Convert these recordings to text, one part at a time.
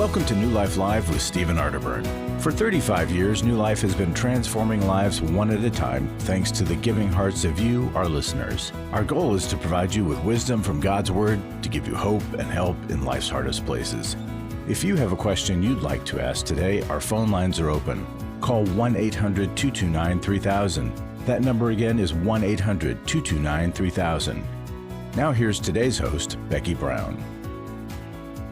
Welcome to New Life Live with Stephen Arterburn. For 35 years, New Life has been transforming lives one at a time thanks to the giving hearts of you, our listeners. Our goal is to provide you with wisdom from God's Word to give you hope and help in life's hardest places. If you have a question you'd like to ask today, our phone lines are open. Call 1-800-229-3000. That number again is 1-800-229-3000. Now here's today's host, Becky Brown.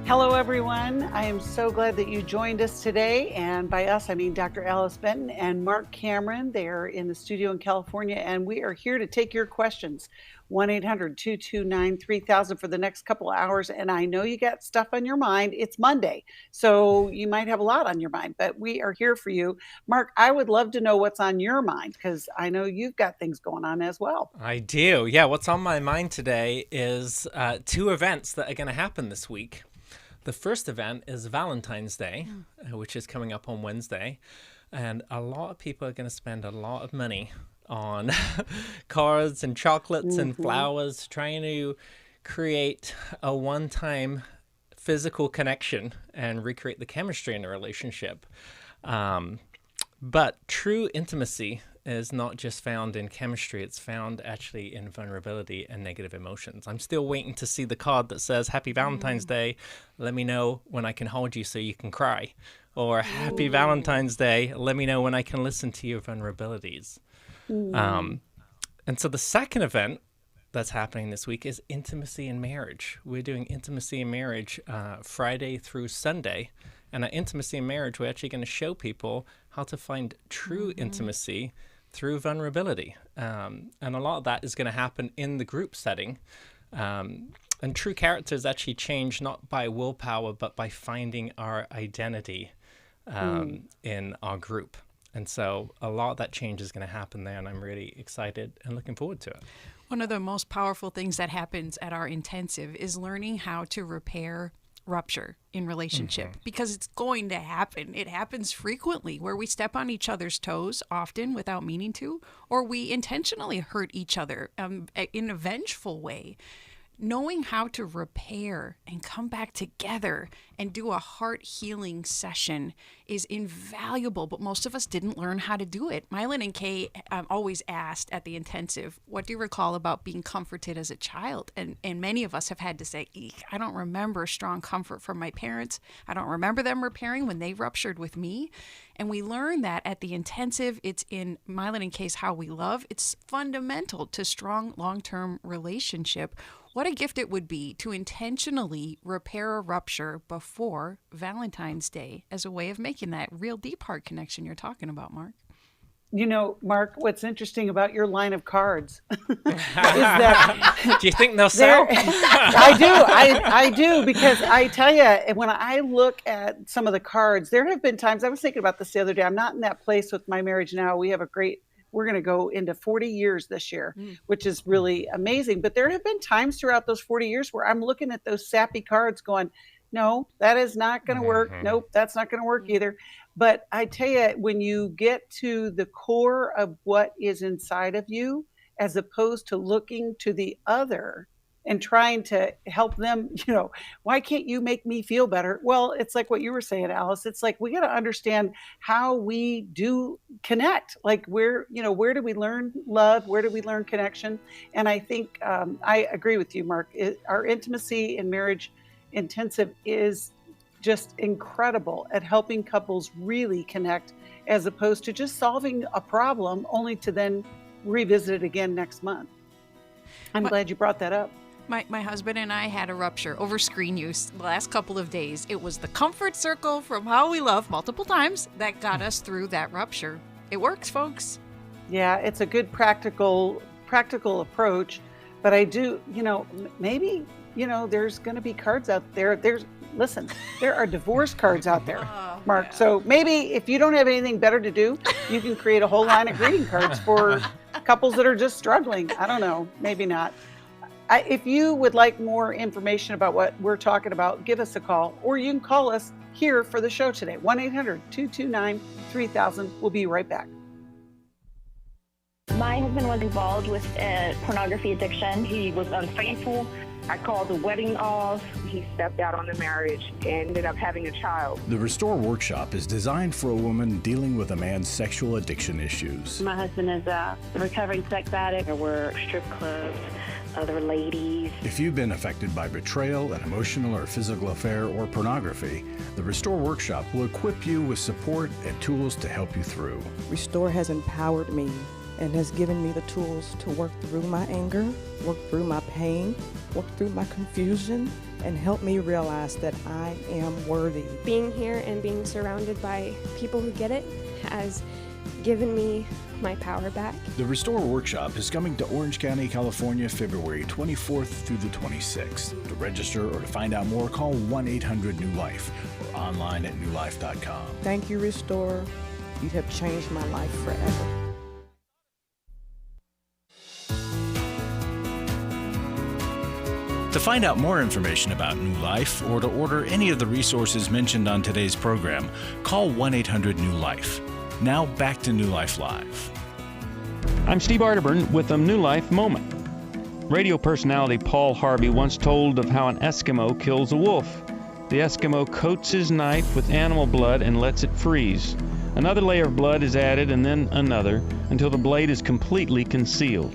Hello, everyone. I am so glad that you joined us today. And by us, I mean Dr. Alice Benton and Marc Cameron. They're in the studio in California, and we are here to take your questions. 1-800-229-3000 for the next couple of hours. And I know you got stuff on your mind. It's Monday, so you might have a lot on your mind, but we are here for you. Marc, I would love to know what's on your mind because I know you've got things going on as well. I do. Yeah, what's on my mind today is two events that are going to happen this week. The first event is Valentine's Day, which is coming up on Wednesday. And a lot of people are going to spend a lot of money on cards and chocolates and flowers, trying to create a one-time physical connection and recreate the chemistry in a relationship. But true intimacy is not just found in chemistry, it's found actually in vulnerability and negative emotions. I'm still waiting to see the card that says, Happy Valentine's Day, let me know when I can hold you so you can cry. Or Happy Valentine's Day, let me know when I can listen to your vulnerabilities. And so the second event that's happening this week is Intimacy in Marriage. We're doing Intimacy in Marriage Friday through Sunday. And at Intimacy in Marriage, we're actually going to show people how to find true intimacy through vulnerability. And a lot of that is going to happen in the group setting. And true characters actually change not by willpower, but by finding our identity in our group. And so a lot of that change is going to happen there, and I'm really excited and looking forward to it. One of the most powerful things that happens at our intensive is learning how to repair rupture in relationship, because it's going to happen. It happens frequently where we step on each other's toes, often without meaning to, or we intentionally hurt each other in a vengeful way. Knowing how to repair and come back together and do a heart healing session is invaluable, but most of us didn't learn how to do it. Mylon and Kay always asked at the intensive, what do you recall about being comforted as a child? And many of us have had to say, I don't remember strong comfort from my parents. I don't remember them repairing when they ruptured with me. And we learn that at the intensive, it's in Mylon and Kay's How We Love. It's fundamental to strong long-term relationship. What a gift it would be to intentionally repair a rupture before Valentine's Day as a way of making that real deep heart connection you're talking about, Marc. You know, Marc, what's interesting about your line of cards is that... Do you think they'll sell? I do, because I tell you, when I look at some of the cards, there have been times, I was thinking about this the other day, I'm not in that place with my marriage now. We're going to go into 40 years this year, which is really amazing. But there have been times throughout those 40 years where I'm looking at those sappy cards going, no, that is not going to work. Nope, that's not going to work either. But I tell you, when you get to the core of what is inside of you, as opposed to looking to the other and trying to help them, why can't you make me feel better? Well, it's like what you were saying, Alice. It's like we got to understand how we do connect. Like where do we learn love? Where do we learn connection? And I think I agree with you, Marc. Our Intimacy in Marriage intensive is just incredible at helping couples really connect, as opposed to just solving a problem only to then revisit it again next month. I'm glad you brought that up. My husband and I had a rupture over screen use the last couple of days. It was the comfort circle from How We Love multiple times that got us through that rupture. It works, folks. Yeah, it's a good practical approach. But I do, maybe, there's going to be cards out there. There are divorce cards out there, Marc. Yeah. So maybe if you don't have anything better to do, you can create a whole line of greeting cards for couples that are just struggling. I don't know, maybe not. If you would like more information about what we're talking about, give us a call, or you can call us here for the show today, 1-800-229-3000. We'll be right back. My husband was involved with a pornography addiction. He was unfaithful. I called the wedding off. He stepped out on the marriage and ended up having a child. The Restore Workshop is designed for a woman dealing with a man's sexual addiction issues. My husband is a recovering sex addict. There were strip clubs, other ladies. If you've been affected by betrayal, an emotional or physical affair, or pornography, the Restore Workshop will equip you with support and tools to help you through. Restore has empowered me and has given me the tools to work through my anger, work through my pain, work through my confusion, and help me realize that I am worthy. Being here and being surrounded by people who get it has given me my power back. The Restore Workshop is coming to Orange County, California, February 24th through the 26th. To register or to find out more, call 1-800-NEW-LIFE or online at newlife.com. Thank you, Restore. You have changed my life forever. To find out more information about New Life or to order any of the resources mentioned on today's program, call 1-800-NEW-LIFE. Now back to New Life Live. I'm Steve Arterburn with a New Life moment. Radio personality Paul Harvey once told of how an Eskimo kills a wolf. The Eskimo coats his knife with animal blood and lets it freeze. Another layer of blood is added and then another until the blade is completely concealed.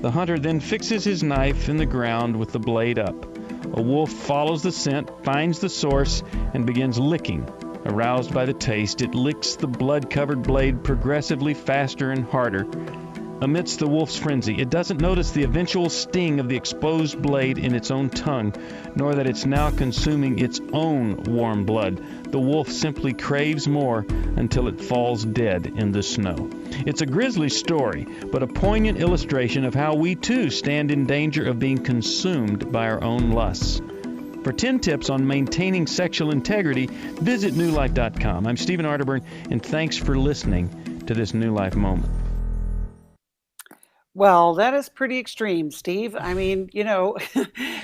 The hunter then fixes his knife in the ground with the blade up. A wolf follows the scent, finds the source, and begins licking. Aroused by the taste, it licks the blood-covered blade progressively faster and harder. Amidst the wolf's frenzy, it doesn't notice the eventual sting of the exposed blade in its own tongue, nor that it's now consuming its own warm blood. The wolf simply craves more until it falls dead in the snow. It's a grisly story, but a poignant illustration of how we too stand in danger of being consumed by our own lusts. For 10 tips on maintaining sexual integrity, visit newlife.com. I'm Stephen Arterburn, and thanks for listening to this New Life Moment. Well, that is pretty extreme, Steve. I mean,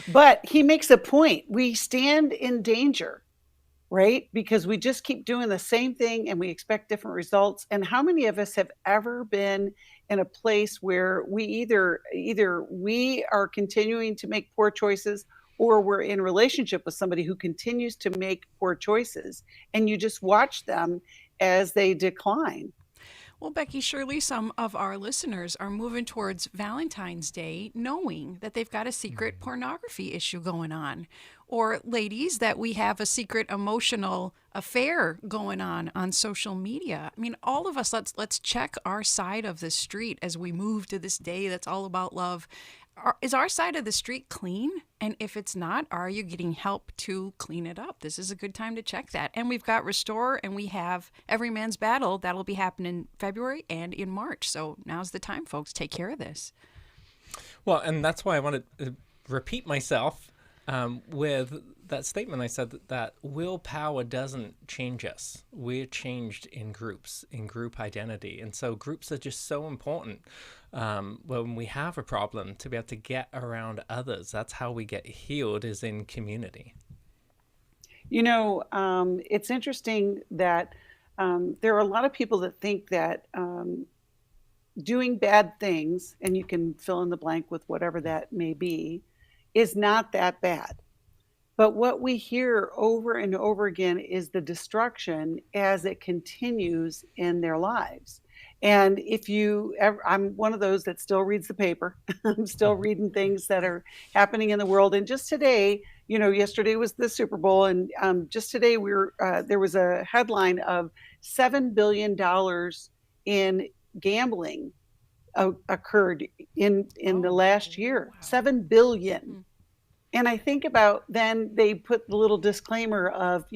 but he makes a point. We stand in danger, right? Because we just keep doing the same thing and we expect different results. And how many of us have ever been in a place where we either we are continuing to make poor choices or we're in relationship with somebody who continues to make poor choices and you just watch them as they decline? Well, Becky, surely some of our listeners are moving towards Valentine's Day knowing that they've got a secret pornography issue going on. Or ladies, that we have a secret emotional affair going on social media. I mean, all of us, let's check our side of the street as we move to this day that's all about love. Is our side of the street clean? And if it's not, are you getting help to clean it up? This is a good time to check that. And we've got Restore and we have Every Man's Battle. That'll be happening in February and in March. So now's the time, folks. Take care of this. Well, and that's why I want to repeat myself with that statement I said that willpower doesn't change us. We're changed in groups, in group identity. And so groups are just so important when we have a problem to be able to get around others. That's how we get healed, is in community. It's interesting that there are a lot of people that think that doing bad things, and you can fill in the blank with whatever that may be, is not that bad. But what we hear over and over again is the destruction as it continues in their lives. And if you ever, I'm one of those that still reads the paper. I'm still reading things that are happening in the world. And just today, yesterday was the Super Bowl, and just today there was a headline of $7 billion in gambling occurred in the last year. Wow. 7 billion. And I think about, then they put the little disclaimer of,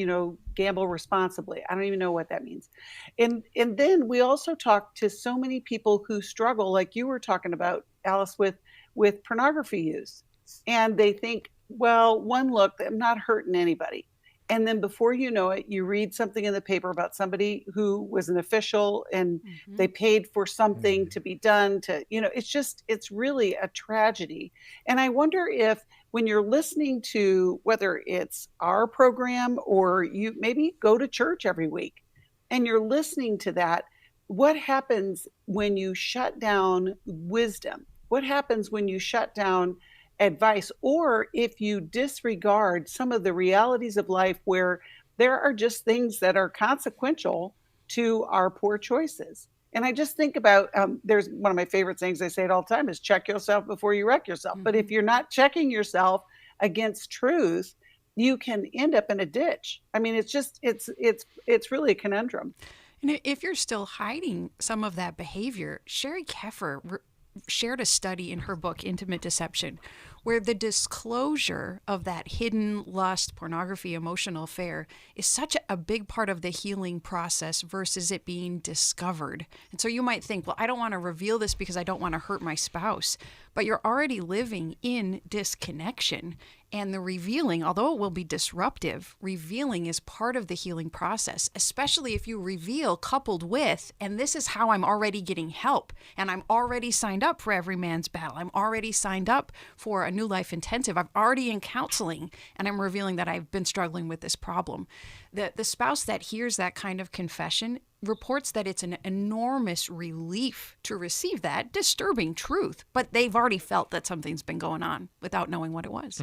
gamble responsibly. I don't even know what that means. And then we also talk to so many people who struggle, like you were talking about, Alice, with pornography use. And they think, well, one look, I'm not hurting anybody. And then before you know it, you read something in the paper about somebody who was an official and they paid for something to be done it's really a tragedy. And I wonder if when you're listening to, whether it's our program or you maybe go to church every week and you're listening to that, what happens when you shut down wisdom? What happens when you shut down advice, or if you disregard some of the realities of life where there are just things that are consequential to our poor choices. And I just think about, there's one of my favorite things, I say it all the time, is check yourself before you wreck yourself. But if you're not checking yourself against truth, you can end up in a ditch. I mean, it's really a conundrum. And if you're still hiding some of that behavior, Sherry Keffer shared a study in her book, Intimate Deception, where the disclosure of that hidden lust, pornography, emotional affair is such a big part of the healing process versus it being discovered. And so you might think, well, I don't want to reveal this because I don't want to hurt my spouse. But you're already living in disconnection. And the revealing, although it will be disruptive, revealing is part of the healing process, especially if you reveal coupled with, and this is how I'm already getting help, and I'm already signed up for Every Man's Battle. I'm already signed up for a New Life Intensive. I'm already in counseling, and I'm revealing that I've been struggling with this problem. The spouse that hears that kind of confession reports that it's an enormous relief to receive that disturbing truth, but they've already felt that something's been going on without knowing what it was.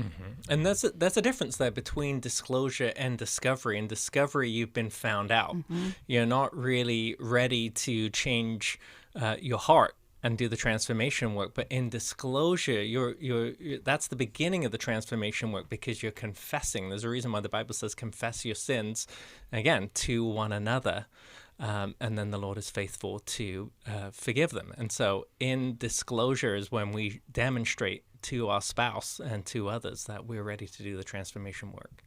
And there's a difference there between disclosure and discovery. In discovery, you've been found out. You're not really ready to change your heart and do the transformation work. But in disclosure, you're that's the beginning of the transformation work, because you're confessing. There's a reason why the Bible says confess your sins, again, to one another. And then the Lord is faithful to forgive them. And so in disclosure is when we demonstrate to our spouse and to others that we're ready to do the transformation work.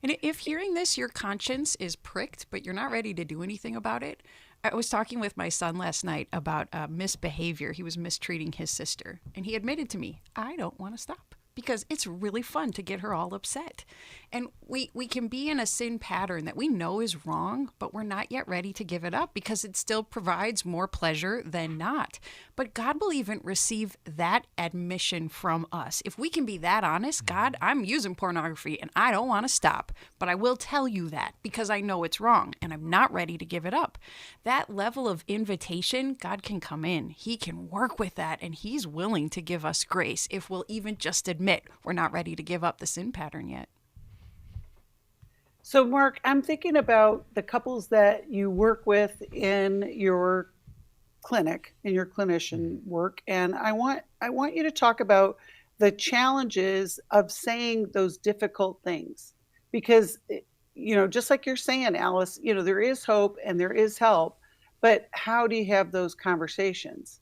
And if hearing this, your conscience is pricked, but you're not ready to do anything about it. I was talking with my son last night about misbehavior. He was mistreating his sister. And he admitted to me, I don't want to stop, because it's really fun to get her all upset. And we can be in a sin pattern that we know is wrong, but we're not yet ready to give it up because it still provides more pleasure than not. But God will even receive that admission from us. If we can be that honest, God, I'm using pornography and I don't want to stop, but I will tell you that because I know it's wrong and I'm not ready to give it up. That level of invitation, God can come in. He can work with that, and He's willing to give us grace if we'll even just admit we're not ready to give up the sin pattern yet. So, Marc, I'm thinking about the couples that you work with in your clinic, in your clinician work, and I want you to talk about the challenges of saying those difficult things, because, just like you're saying, Alice, there is hope and there is help, but how do you have those conversations?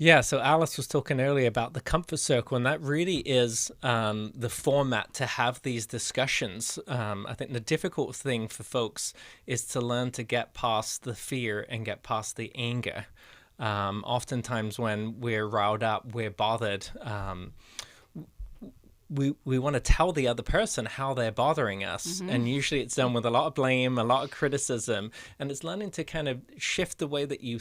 Yeah, so Alice was talking earlier about the comfort circle, and that really is the format to have these discussions. I think the difficult thing for folks is to learn to get past the fear and get past the anger. Oftentimes when we're riled up, we're bothered, we want to tell the other person how they're bothering us. And usually it's done with a lot of blame, a lot of criticism, and it's learning to kind of shift the way that you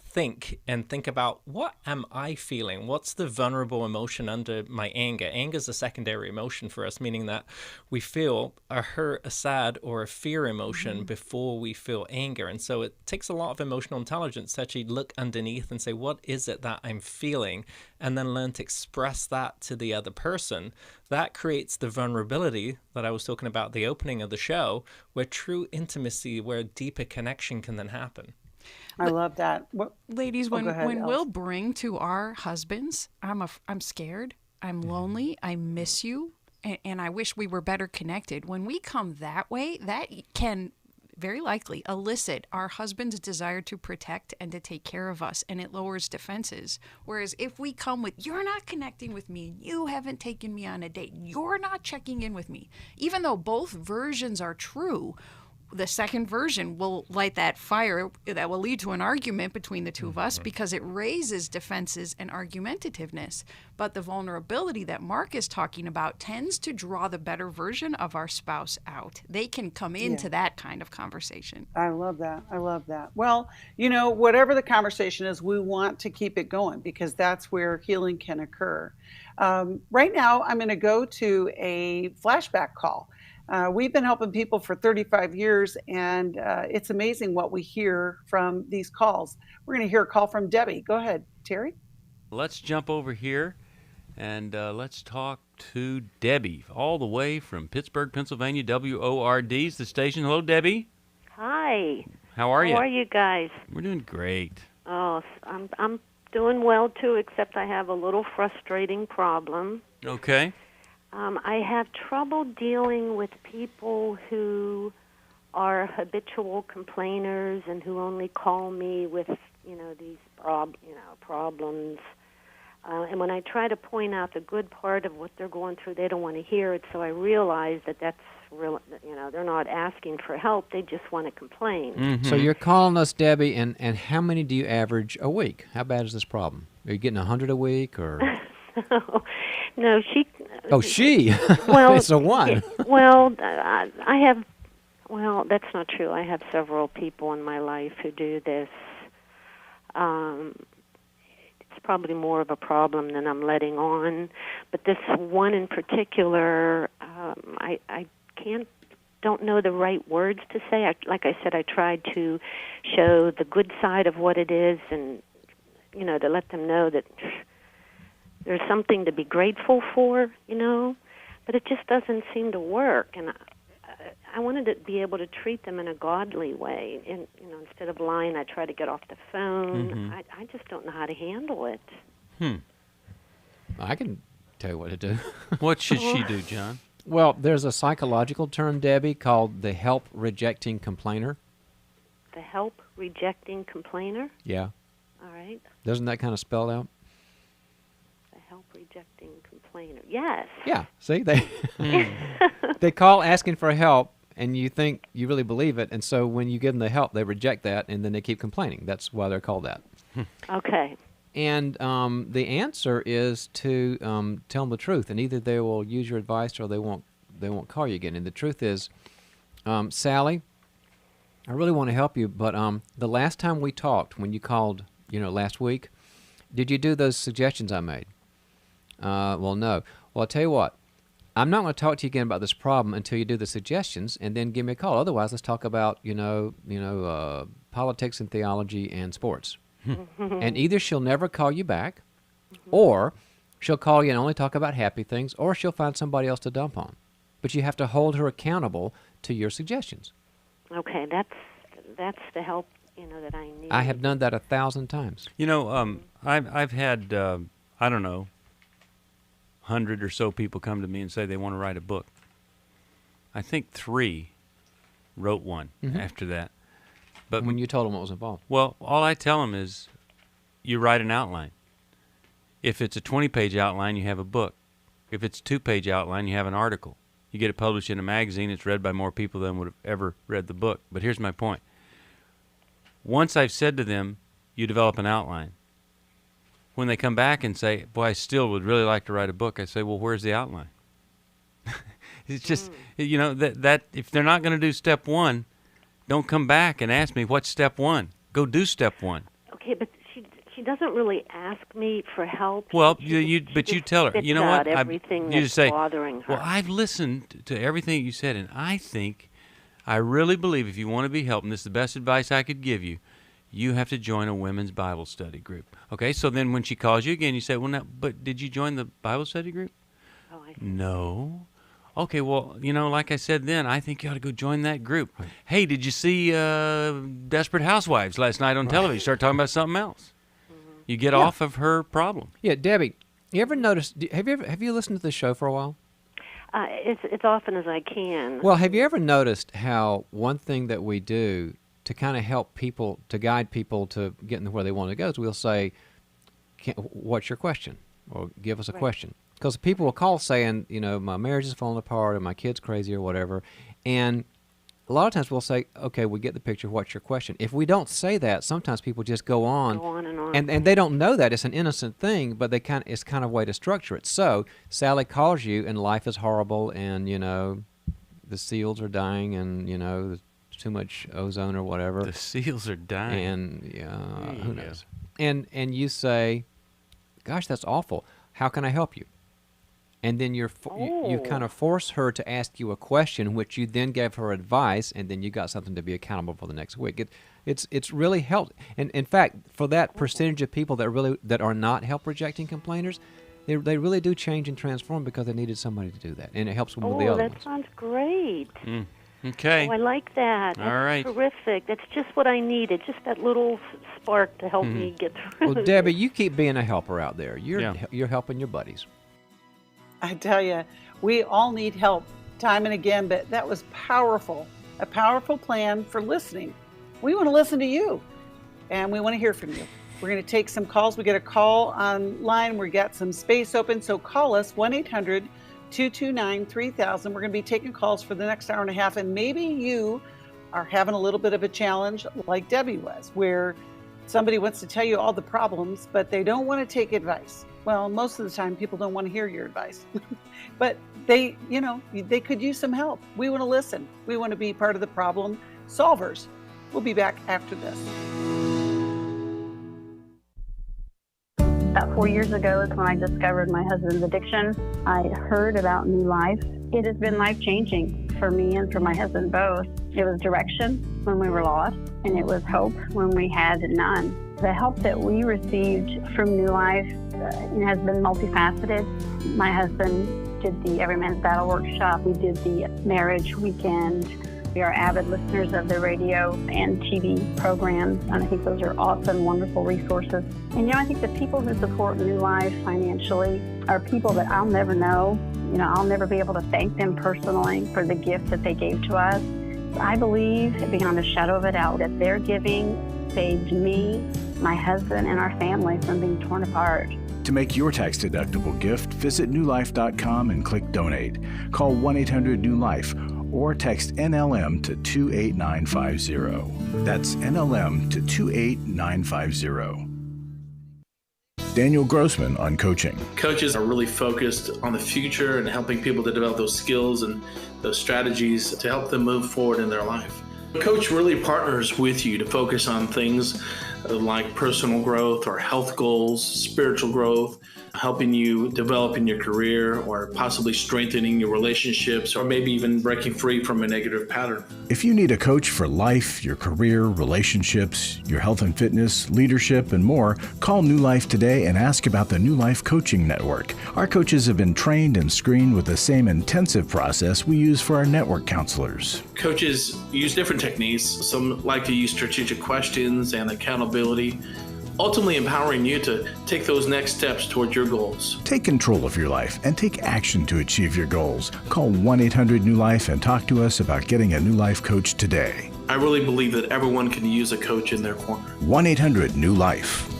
think about, what am I feeling? What's the vulnerable emotion under my anger? Anger is a secondary emotion for us, meaning that we feel a hurt, a sad, or a fear emotion before we feel anger. And so it takes a lot of emotional intelligence to actually look underneath and say, what is it that I'm feeling? And then learn to express that to the other person. That creates the vulnerability that I was talking about at the opening of the show, where true intimacy, where deeper connection can then happen. I love that. Ladies, when we'll bring to our husbands, I'm scared, I'm lonely, I miss you, and I wish we were better connected. When we come that way, that can very likely elicit our husband's desire to protect and to take care of us, and it lowers defenses. Whereas if we come with, you're not connecting with me, you haven't taken me on a date, you're not checking in with me, even though both versions are true, the second version will light that fire that will lead to an argument between the two of us, because it raises defenses and argumentativeness. But the vulnerability that Marc is talking about tends to draw the better version of our spouse out. They can come into that kind of conversation. I love that. Well, whatever the conversation is, we want to keep it going, because that's where healing can occur. Right now, I'm going to go to a flashback call. We've been helping people for 35 years, and it's amazing what we hear from these calls. We're going to hear a call from Debbie. Go ahead, Terry. Let's jump over here And let's talk to Debbie, all the way from Pittsburgh, Pennsylvania, WORD's the station. Hello, Debbie. Hi. How are you? How are you guys? We're doing great. Oh, I'm doing well, too, except I have a little frustrating problem. Okay. I have trouble dealing with people who are habitual complainers and who only call me with, these problems. And when I try to point out the good part of what they're going through, they don't want to hear it. So I realize that that's real. They're not asking for help; they just want to complain. Mm-hmm. So you're calling us, Debbie, and how many do you average a week? How bad is this problem? Are you getting 100 a week, or? No, she. Oh, she. Well, it's a one. Well, I have. Well, that's not true. I have several people in my life who do this. It's probably more of a problem than I'm letting on. But this one in particular, I don't know the right words to say. Like I said, I tried to show the good side of what it is and, to let them know that there's something to be grateful for, but it just doesn't seem to work. And I wanted to be able to treat them in a godly way. And, instead of lying, I try to get off the phone. Mm-hmm. I just don't know how to handle it. I can tell you what to do. What should she do, John? Well, there's a psychological term, Debbie, called the help-rejecting complainer. The help-rejecting complainer? Yeah. All right. Doesn't that kind of spell out? The help-rejecting complainer. Yes. Yeah. See, they call asking for help, and you think you really believe it, and so when you give them the help, they reject that, and then they keep complaining. That's why they're called that. Okay. And the answer is to tell them the truth, and either they will use your advice or they won't call you again. And the truth is, Sally, I really want to help you, but the last time we talked, when you called, last week, did you do those suggestions I made? Well, no. Well, I'll tell you what. I'm not going to talk to you again about this problem until you do the suggestions, and then give me a call. Otherwise, let's talk about politics and theology and sports. And either she'll never call you back, or she'll call you and only talk about happy things, or she'll find somebody else to dump on. But you have to hold her accountable to your suggestions. Okay, that's the help that I need. I have done that 1,000 times. I've had 100 or so people come to me and say they want to write a book. I think 3 wrote one after that. But when you told them what was involved? Well, all I tell them is you write an outline. If it's a 20-page outline, you have a book. If it's a 2-page outline, you have an article. You get it published in a magazine. It's read by more people than would have ever read the book. But here's my point. Once I've said to them, you develop an outline. When they come back and say, boy, I still would really like to write a book, I say, well, where's the outline? It's just, that if they're not going to do step 1, don't come back and ask me, what's step 1? Go do step 1. Okay, but she doesn't really ask me for help. Well, you tell her, you know what? Everything you that's just say, bothering her. well, I've listened to everything you said, and I really believe if you want to be helped, and this is the best advice I could give you, you have to join a women's Bible study group. Okay, so then when she calls you again, you say, well, now, but did you join the Bible study group? Oh, I see. No. Okay, well, like I said then, I think you ought to go join that group. Right. Hey, did you see Desperate Housewives last night on television? Start talking about something else. Mm-hmm. You get off of her problem. Yeah, Debbie, you ever noticed, have you listened to this show for a while? It's often as I can. Well, have you ever noticed how one thing that we do to kind of help people, to guide people to getting where they want to go, is we'll say, what's your question? Or give us a question. Because people will call saying, my marriage is falling apart or my kid's crazy or whatever. And a lot of times we'll say, okay, we get the picture, what's your question? If we don't say that, sometimes people just go on and on. And they don't know that. It's an innocent thing, but it's kind of a way to structure it. So Sally calls you and life is horrible and, the seals are dying and, there's too much ozone or whatever. The seals are dying. And who knows? And you say, gosh, that's awful. How can I help you? And then you kind of force her to ask you a question, which you then gave her advice, and then you got something to be accountable for the next week. It's really helped. And in fact, for that percentage of people that are not help rejecting complainers, They really do change and transform because they needed somebody to do that, and it helps them with the other that ones. sounds great. Okay. Oh, I like that. All That's right. terrific. That's just what I needed, just that little spark to help me get through. Well, Debbie, you keep being a helper out there. Yeah. You're helping your buddies. I tell you, we all need help time and again, but that was powerful. A powerful plan for listening. We want to listen to you, and we want to hear from you. We're going to take some calls. We get a call online. We got some space open, so call us 1-800-229-3000. We're going to be taking calls for the next hour and a half, and maybe you are having a little bit of a challenge like Debbie was, where somebody wants to tell you all the problems, but they don't want to take advice. Well, most of the time, people don't want to hear your advice, but they could use some help. We want to listen. We want to be part of the problem solvers. We'll be back after this. About 4 years ago is when I discovered my husband's addiction. I heard about New Life. It has been life-changing for me and for my husband both. It was direction when we were lost, and it was hope when we had none. The help that we received from New Life has been multifaceted. My husband did the Every Man's Battle workshop. We did the marriage weekend. We are avid listeners of the radio and TV programs, and I think those are awesome, wonderful resources. And, I think the people who support New Life financially are people that I'll never know. I'll never be able to thank them personally for the gift that they gave to us. I believe, beyond a shadow of a doubt, that their giving saved me, my husband, and our family from being torn apart. To make your tax-deductible gift, visit newlife.com and click Donate. Call 1-800-NEW-LIFE or text NLM to 28950. That's NLM to 28950. Daniel Grossman on coaching. Coaches are really focused on the future and helping people to develop those skills and those strategies to help them move forward in their life. A coach really partners with you to focus on things like personal growth or health goals, spiritual growth, helping you develop in your career or possibly strengthening your relationships or maybe even breaking free from a negative pattern. If you need a coach for life, your career, relationships, your health and fitness, leadership, and more, call New Life today and ask about the New Life Coaching Network. Our coaches have been trained and screened with the same intensive process we use for our network counselors. Coaches use different techniques. Some like to use strategic questions and accountability, ultimately empowering you to take those next steps towards your goals. Take control of your life and take action to achieve your goals. Call 1-800-NEW-LIFE and talk to us about getting a New Life coach today. I really believe that everyone can use a coach in their corner. 1-800-NEW-LIFE.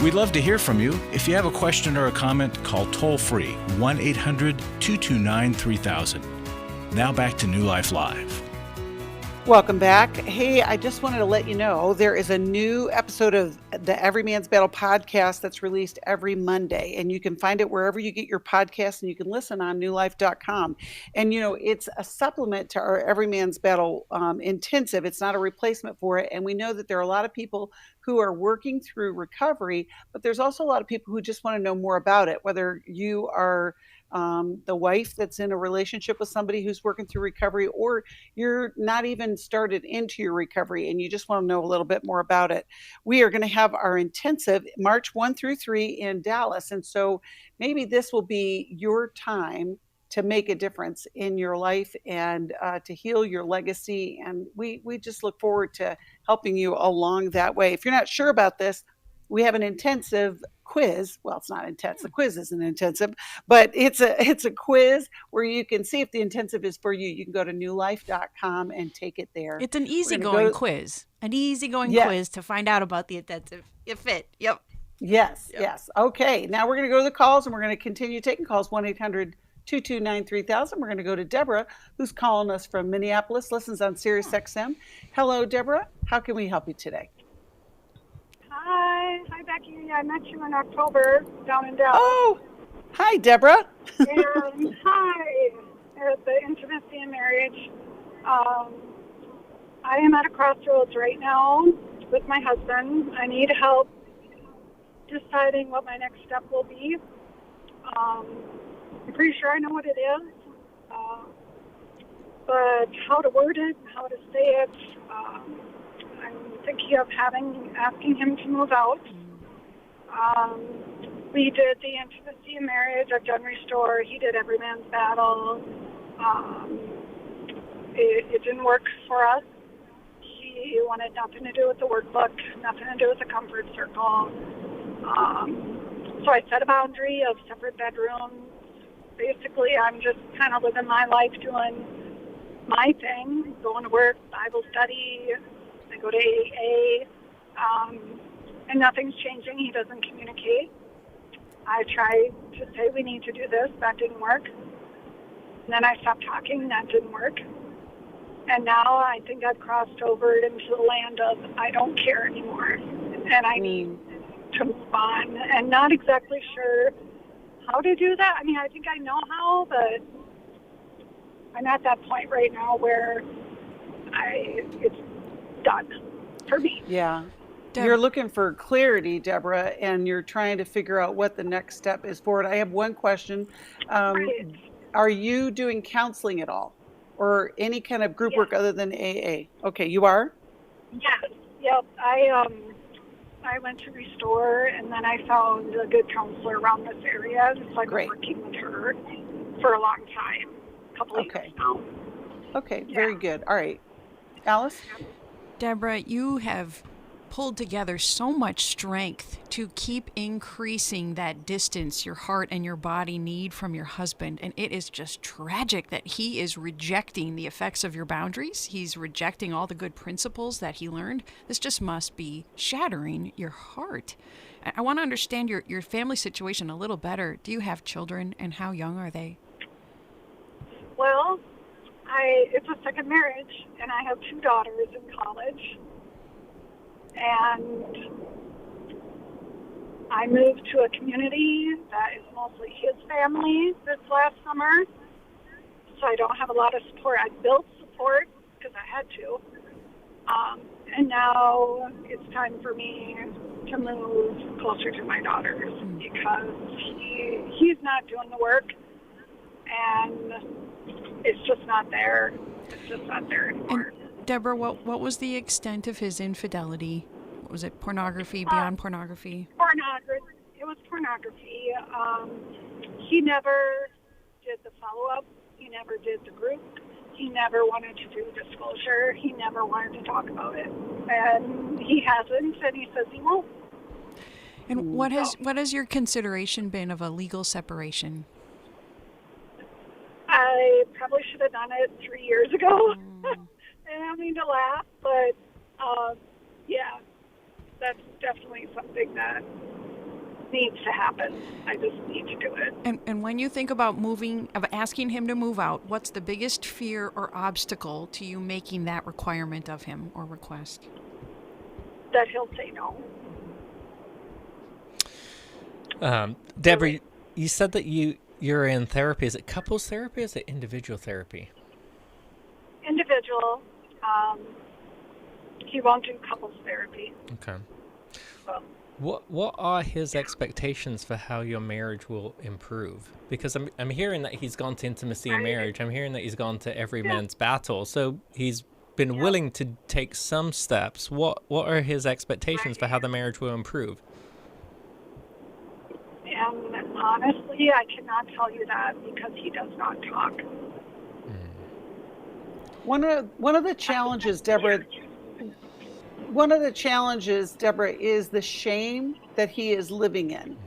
We'd love to hear from you. If you have a question or a comment, call toll-free 1-800-229-3000. Now back to New Life Live. Welcome back. Hey, I just wanted to let you know there is a new episode of the Every Man's Battle podcast that's released every Monday, and you can find it wherever you get your podcasts, and you can listen on newlife.com. And, it's a supplement to our Every Man's Battle intensive. It's not a replacement for it. And we know that there are a lot of people who are working through recovery, but there's also a lot of people who just want to know more about it, whether you are the wife that's in a relationship with somebody who's working through recovery, or you're not even started into your recovery and you just want to know a little bit more about it. We are going to have our intensive March 1 through 3 in Dallas. And so maybe this will be your time to make a difference in your life and to heal your legacy. And we just look forward to helping you along that way. If you're not sure about this, we have an intensive quiz. Well, it's not intense. The quiz isn't intensive, but it's a quiz where you can see if the intensive is for you. You can go to newlife.com and take it there. It's an easygoing quiz. An easygoing quiz to find out about the intensive. You fit. Yep. Yes. Okay. Now we're going to go to the calls, and we're going to continue taking calls. 1-800-229-3000. We're going to go to Deborah, who's calling us from Minneapolis, listens on Sirius XM. Hello, Deborah. How can we help you today? Hi, Becky. I met you in October down in Dallas. Oh, hi, Deborah. And hi, at the Intimacy and Marriage. I am at a crossroads right now with my husband. I need help deciding what my next step will be. I'm pretty sure I know what it is, but how to word it, how to say it, I'm thinking of asking him to move out. We did the intimacy in marriage. I've done Restore. He did Every Man's Battle. It didn't work for us. He wanted nothing to do with the workbook, nothing to do with the comfort circle. So I set a boundary of separate bedrooms. Basically, I'm just kind of living my life doing my thing, going to work, Bible study. I go to AA, and nothing's changing. He doesn't communicate. I tried to say we need to do this. That didn't work. And then I stopped talking. That didn't work. And now I think I've crossed over into the land of I don't care anymore. And I need to move on. And not exactly sure how to do that. I mean, I think I know how, but I'm at that point right now where it's done for me. Yeah. You're looking for clarity, Deborah, and you're trying to figure out what the next step is forward. I have one question. Are you doing counseling at all or any kind of group work other than AA? Okay, you are? Yes. Yep. I went to Restore, and then I found a good counselor around this area. It's like I'm working with her for a long time, a couple of years now. Okay, very good. All right. Alice? Deborah, you have pulled together so much strength to keep increasing that distance your heart and your body need from your husband. And it is just tragic that he is rejecting the effects of your boundaries. He's rejecting all the good principles that he learned. This just must be shattering your heart. I want to understand your family situation a little better. Do you have children, and how young are they? Well, it's a second marriage, and I have 2 daughters in college. And I moved to a community that is mostly his family this last summer, so I don't have a lot of support. I built support because I had to. And now it's time for me to move closer to my daughters because he's not doing the work, and it's just not there. It's just not there anymore. Deborah, what was the extent of his infidelity? Was it pornography, beyond pornography? Pornography. It was pornography. He never did the follow-up. He never did the group. He never wanted to do disclosure. He never wanted to talk about it. And he hasn't, and he says he won't. And what has your consideration been of a legal separation? I probably should have done it 3 years ago. I don't mean to laugh, but yeah, that's definitely something that needs to happen. I just need to do it. And when you think about asking him to move out, what's the biggest fear or obstacle to you making that requirement of him or request? That he'll say no. Deborah, you said that you're in therapy. Is it couples therapy or is it individual therapy? Individual. He won't do couples therapy. Okay. So. What are his expectations for how your marriage will improve? Because I'm hearing that he's gone to intimacy in marriage. I'm hearing that he's gone to Every Man's Battle. So he's been willing to take some steps. What are his expectations for how the marriage will improve? And honestly, I cannot tell you that because he does not talk. One of the challenges, Deborah, is the shame that he is living in.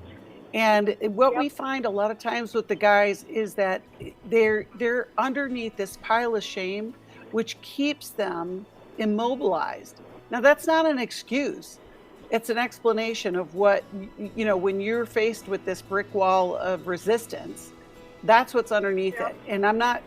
And what we find a lot of times with the guys is that they're underneath this pile of shame, which keeps them immobilized. Now, that's not an excuse. It's an explanation of what, when you're faced with this brick wall of resistance, that's what's underneath it. And I'm not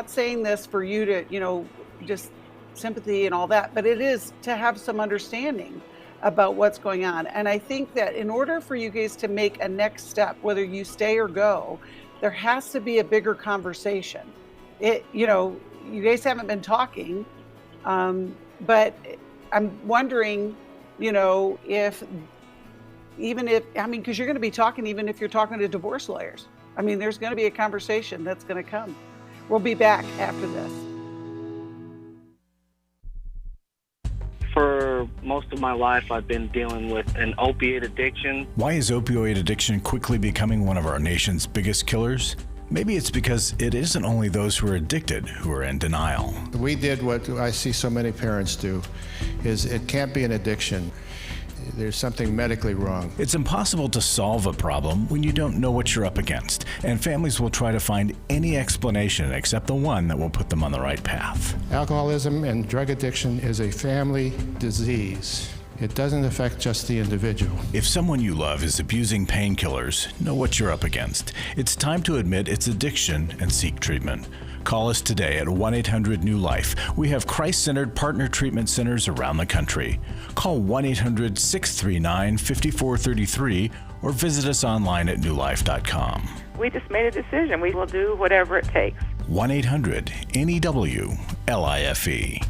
saying this for you to, just sympathy and all that, but it is to have some understanding about what's going on. And I think that in order for you guys to make a next step, whether you stay or go, there has to be a bigger conversation. You guys haven't been talking, but I'm wondering, because you're going to be talking even if you're talking to divorce lawyers. I mean, there's going to be a conversation that's going to come. We'll be back after this. For Most of my life I've been dealing with an opiate addiction. Why is opioid addiction quickly becoming one of our nation's biggest killers? Maybe it's because it isn't only those who are addicted who are in denial. We did what I see so many parents do, is it can't be an addiction. There's something medically wrong. It's impossible to solve a problem when you don't know what you're up against, and families will try to find any explanation except the one that will put them on the right path. Alcoholism and drug addiction is a family disease. It doesn't affect just the individual. If someone you love is abusing painkillers, know what you're up against. It's time to admit it's addiction and seek treatment. Call us today at 1-800-NEW-LIFE. We have Christ-centered partner treatment centers around the country. Call 1-800-639-5433 or visit us online at newlife.com. We just made a decision. We will do whatever it takes. 1-800-NEW-LIFE.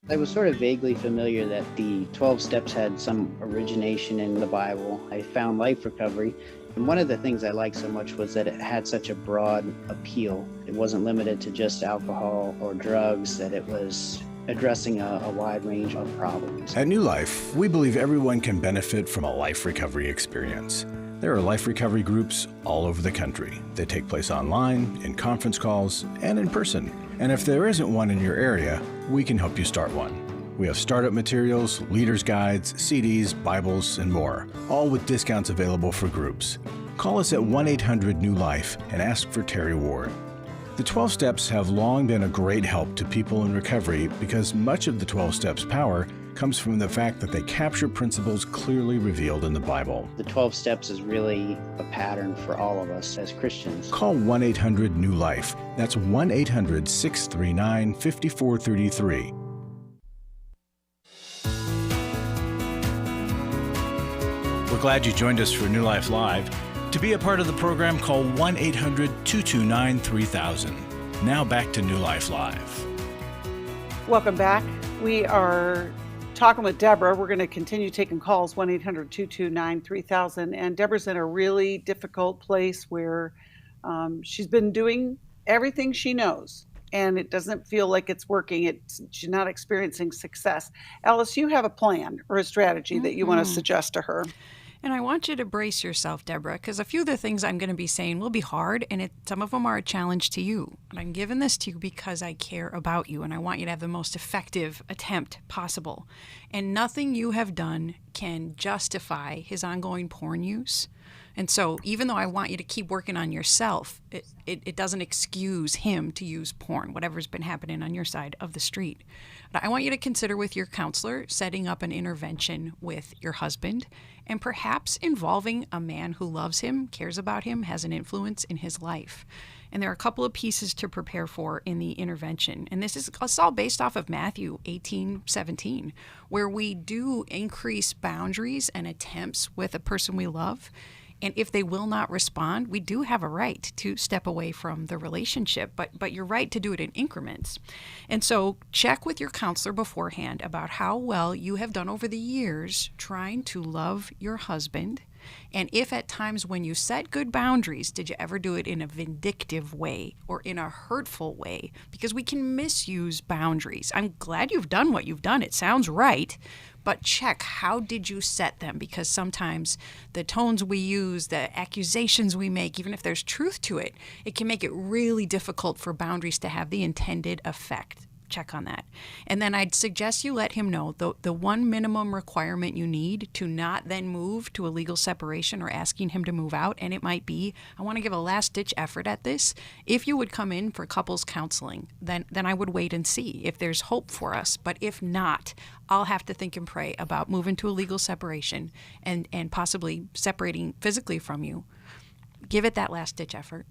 I was sort of vaguely familiar that the 12 steps had some origination in the Bible. I found Life Recovery, and one of the things I liked so much was that it had such a broad appeal. It wasn't limited to just alcohol or drugs, that it was addressing a wide range of problems. At New Life, we believe everyone can benefit from a life recovery experience. There are life recovery groups all over the country. They take place online, in conference calls, and in person. And if there isn't one in your area, we can help you start one. We have startup materials, leaders' guides, CDs, Bibles, and more, all with discounts available for groups. Call us at 1-800-NEW-LIFE and ask for Terry Ward. The 12 Steps have long been a great help to people in recovery because much of the 12 Steps' power comes from the fact that they capture principles clearly revealed in the Bible. The 12 steps is really a pattern for all of us as Christians. Call 1-800-NEW-LIFE. That's 1-800-639-5433. We're glad you joined us for New Life Live. To be a part of the program, call 1-800-229-3000. Now back to New Life Live. Welcome back. We are talking with Deborah. We're going to continue taking calls, 1-800-229-3000. And Deborah's in a really difficult place where she's been doing everything she knows, and it doesn't feel like it's working. She's not experiencing success. Alice, you have a plan or a strategy that you want to suggest to her. And I want you to brace yourself, Deborah, because a few of the things I'm going to be saying will be hard, and some of them are a challenge to you. And I'm giving this to you because I care about you, and I want you to have the most effective attempt possible. And nothing you have done can justify his ongoing porn use. And so even though I want you to keep working on yourself, it doesn't excuse him to use porn, whatever's been happening on your side of the street. But I want you to consider with your counselor setting up an intervention with your husband and perhaps involving a man who loves him, cares about him, has an influence in his life. And there are a couple of pieces to prepare for in the intervention. And this is all based off of Matthew 18:17, where we do increase boundaries and attempts with a person we love. And if they will not respond, we do have a right to step away from the relationship, but you're right to do it in increments. And so check with your counselor beforehand about how well you have done over the years trying to love your husband. And if at times when you set good boundaries, did you ever do it in a vindictive way or in a hurtful way? Because we can misuse boundaries. I'm glad you've done what you've done. It sounds right. But check, how did you set them? Because sometimes the tones we use, the accusations we make, even if there's truth to it, it can make it really difficult for boundaries to have the intended effect. Check on that. And then I'd suggest you let him know the one minimum requirement you need to not then move to a legal separation or asking him to move out. And it might be, I want to give a last-ditch effort at this. If you would come in for couples counseling, then I would wait and see if there's hope for us. But if not, I'll have to think and pray about moving to a legal separation and possibly separating physically from you. Give it that last-ditch effort.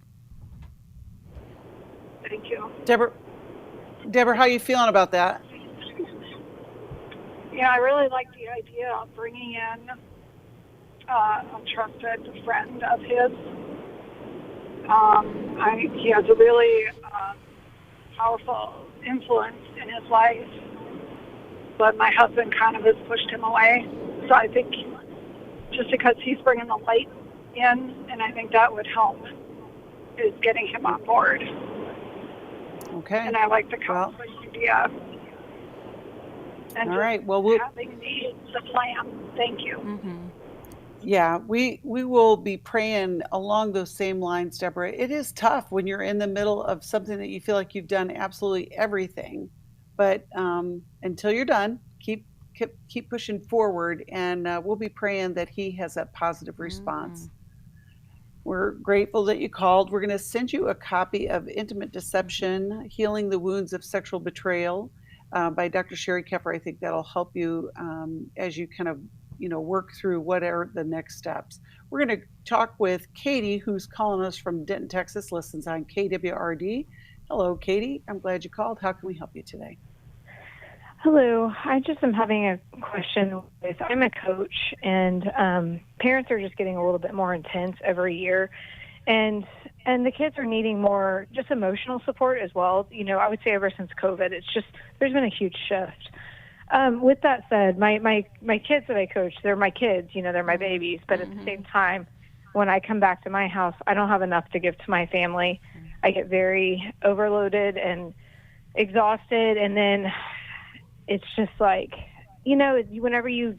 Thank you. Deborah, how are you feeling about that? Yeah, I really like the idea of bringing in a trusted friend of his. He has a really powerful influence in his life, but my husband kind of has pushed him away. So I think just because he's bringing the light in, and I think that would help, is getting him on board. Okay. And I like the counseling idea. and All just right. Well, we'll having the plan. Thank you. yeah, we will be praying along those same lines, Deborah. It is tough when you're in the middle of something that you feel like you've done absolutely everything, but until you're done, keep pushing forward, and we'll be praying that he has a positive response. We're grateful that you called. We're going to send you a copy of Intimate Deception, Healing the Wounds of Sexual Betrayal by Dr. Sherry Keffer. I think that'll help you as you kind of, work through what are the next steps. We're going to talk with Katie, who's calling us from Denton, Texas, listens on KWRD. Hello, Katie. I'm glad you called. How can we help you today? Hello. I just am having a question. I'm a coach, and parents are just getting a little bit more intense every year, and the kids are needing more just emotional support as well. I would say ever since COVID, there's been a huge shift. With that said, my kids that I coach, they're my kids. They're my babies. But at the same time, when I come back to my house, I don't have enough to give to my family. I get very overloaded and exhausted, and then it's just like, whenever you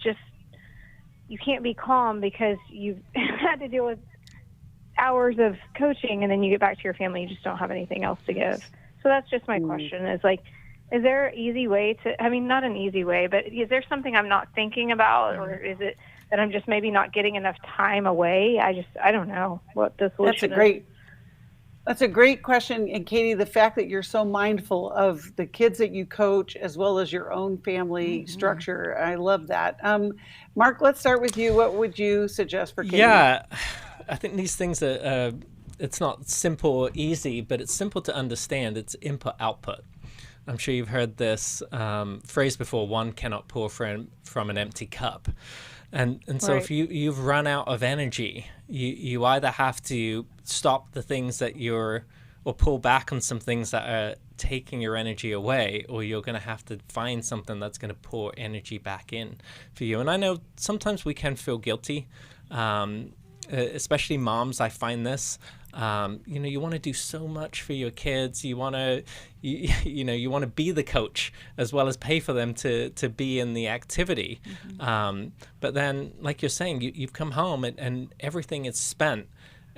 can't be calm because you've had to deal with hours of coaching, and then you get back to your family, you just don't have anything else to give. So that's just my question is there an easy way not an easy way, but is there something I'm not thinking about, or is it that I'm just maybe not getting enough time away? I don't know what the solution is. That's a great question. And Katie, the fact that you're so mindful of the kids that you coach as well as your own family structure, I love that. Marc, let's start with you. What would you suggest for Katie? Yeah, I think these things are, it's not simple or easy, but it's simple to understand. It's input-output. I'm sure you've heard this phrase before, one cannot pour from an empty cup. And so Right. if you've run out of energy, you either have to stop the things that or pull back on some things that are taking your energy away, or you're going to have to find something that's going to pour energy back in for you. And I know sometimes we can feel guilty, especially moms. I find this. You want to do so much for your kids. You want to, you want to be the coach as well as pay for them to be in the activity. But then, like you're saying, you've come home and everything is spent,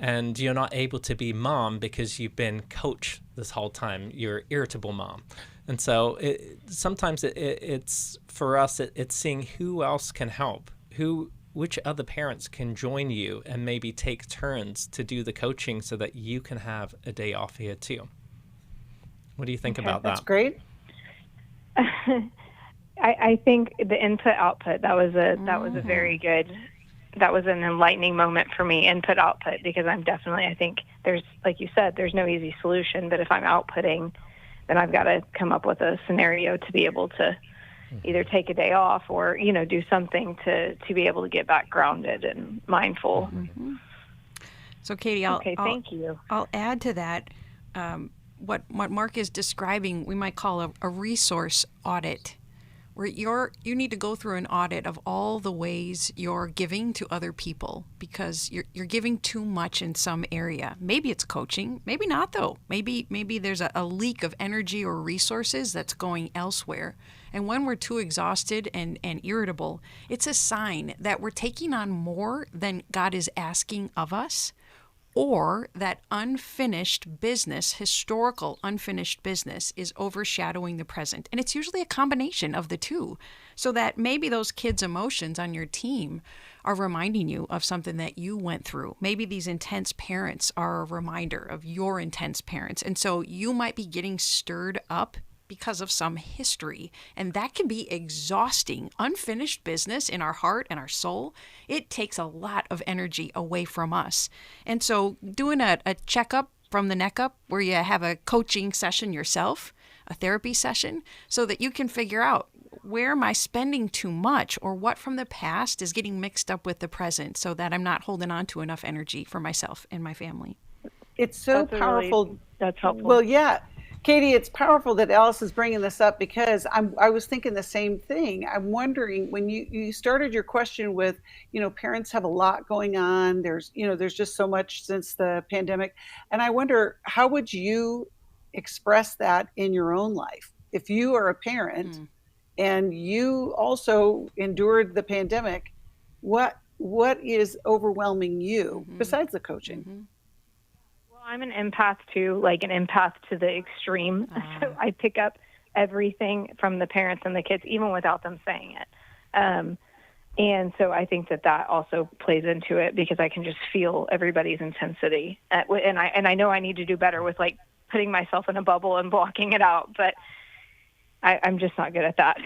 and you're not able to be mom because you've been coach this whole time. You're irritable mom. And so sometimes it's for us, it's seeing who else can help, which other parents can join you and maybe take turns to do the coaching so that you can have a day off here too. What do you think about that? That's great. I think the input output, that was a very good, that was an enlightening moment for me, input output, because I think there's, like you said, there's no easy solution, but if I'm outputting, then I've got to come up with a scenario to be able to either take a day off or, do something to be able to get back grounded and mindful. So Katie, thank you. I'll add to that. What Marc is describing, we might call a resource audit, where you need to go through an audit of all the ways you're giving to other people, because you're giving too much in some area. Maybe it's coaching, maybe not though. Maybe there's a leak of energy or resources that's going elsewhere. And when we're too exhausted and irritable, it's a sign that we're taking on more than God is asking of us, or that unfinished business, historical unfinished business, is overshadowing the present. And it's usually a combination of the two, so that maybe those kids' emotions on your team are reminding you of something that you went through. Maybe these intense parents are a reminder of your intense parents. And so you might be getting stirred up because of some history. And that can be exhausting. Unfinished business in our heart and our soul, it takes a lot of energy away from us. And so doing a checkup from the neck up, where you have a coaching session yourself, a therapy session, so that you can figure out, where am I spending too much, or what from the past is getting mixed up with the present, so that I'm not holding on to enough energy for myself and my family. It's so powerful. That's helpful. Well, yeah. Katie, it's powerful that Alice is bringing this up, because I was thinking the same thing. I'm wondering, when you started your question with, parents have a lot going on. There's just so much since the pandemic. And I wonder, how would you express that in your own life? If you are a parent and you also endured the pandemic. What is overwhelming you besides the coaching? Well, I'm an empath too, like an empath to the extreme. So I pick up everything from the parents and the kids, even without them saying it. And so I think that also plays into it, because I can just feel everybody's intensity. And I know I need to do better with like putting myself in a bubble and blocking it out, but I'm just not good at that.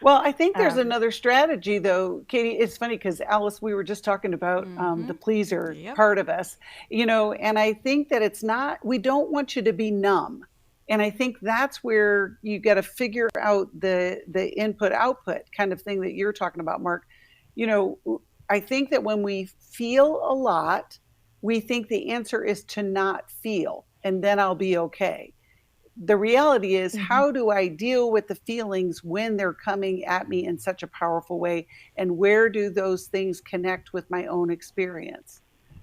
Well, I think there's another strategy, though, Katie. It's funny because, Alice, we were just talking about the pleaser part of us, and I think that we don't want you to be numb. And I think that's where you got to figure out the input-output kind of thing that you're talking about, Marc. I think that when we feel a lot, we think the answer is to not feel, and then I'll be okay. The reality is, how do I deal with the feelings when they're coming at me in such a powerful way? And where do those things connect with my own experience?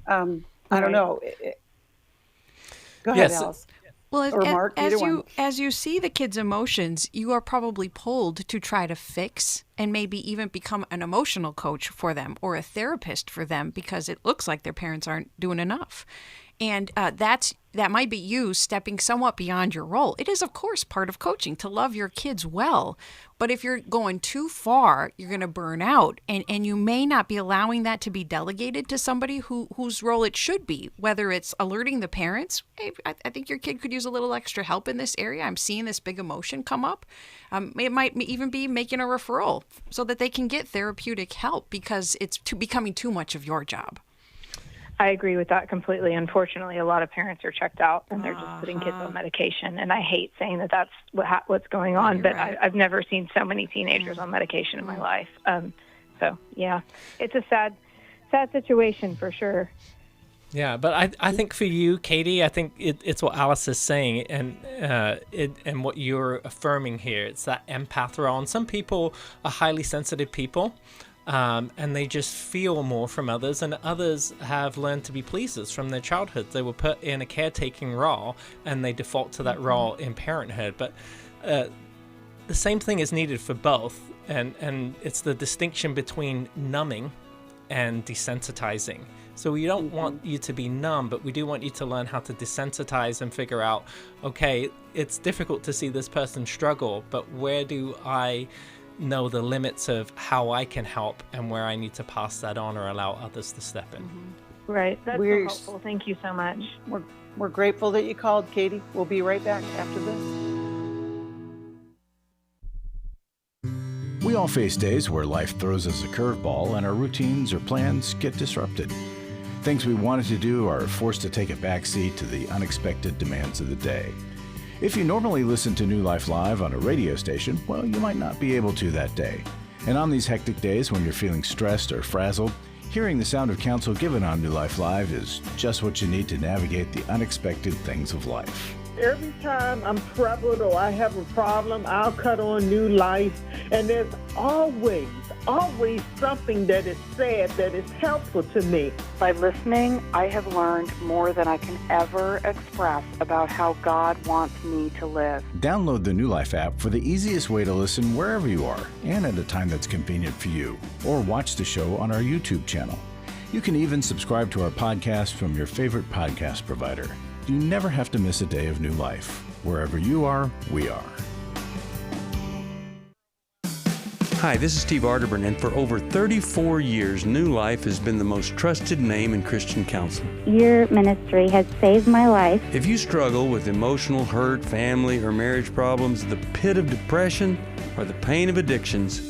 I don't know. Go ahead, Alice. Well, or Marc, as you see the kids' emotions, you are probably pulled to try to fix and maybe even become an emotional coach for them or a therapist for them, because it looks like their parents aren't doing enough. And that might be you stepping somewhat beyond your role. It is, of course, part of coaching to love your kids well. But if you're going too far, you're going to burn out. And you may not be allowing that to be delegated to somebody whose role it should be, whether it's alerting the parents. Hey, I think your kid could use a little extra help in this area. I'm seeing this big emotion come up. It might even be making a referral so that they can get therapeutic help, because it's becoming too much of your job. I agree with that completely. Unfortunately, a lot of parents are checked out and they're just putting kids on medication. And I hate saying that that's what's going on, but right. I've never seen so many teenagers on medication in my life. So, yeah, it's a sad situation for sure. Yeah, but I think for you, Katie, I think it's what Alice is saying, and what you're affirming here. It's that empath role. And some people are highly sensitive people. And they just feel more from others, and others have learned to be pleasers from their childhood. They were put in a caretaking role, and they default to that role in parenthood. But the same thing is needed for both, and it's the distinction between numbing and desensitizing. So we don't want you to be numb, but we do want you to learn how to desensitize and figure out, okay, it's difficult to see this person struggle, but where do I know the limits of how I can help and where I need to pass that on or allow others to step in. Right. That's so helpful. Thank you so much. We're grateful that you called, Katie. We'll be right back after this. We all face days where life throws us a curveball and our routines or plans get disrupted. Things we wanted to do are forced to take a backseat to the unexpected demands of the day. If you normally listen to New Life Live on a radio station, well, you might not be able to that day. And on these hectic days when you're feeling stressed or frazzled, hearing the sound of counsel given on New Life Live is just what you need to navigate the unexpected things of life. Every time I'm troubled or I have a problem, I'll cut on New Life, and there's always something that is said that is helpful to me. By listening, I have learned more than I can ever express about how God wants me to live. Download the New Life app for the easiest way to listen wherever you are and at a time that's convenient for you, or watch the show on our YouTube channel. You can even subscribe to our podcast from your favorite podcast provider. You never have to miss a day of New Life. Wherever you are, we are. Hi, this is Steve Arterburn, and for over 34 years, New Life has been the most trusted name in Christian counseling. Your ministry has saved my life. If you struggle with emotional hurt, family, or marriage problems, the pit of depression, or the pain of addictions,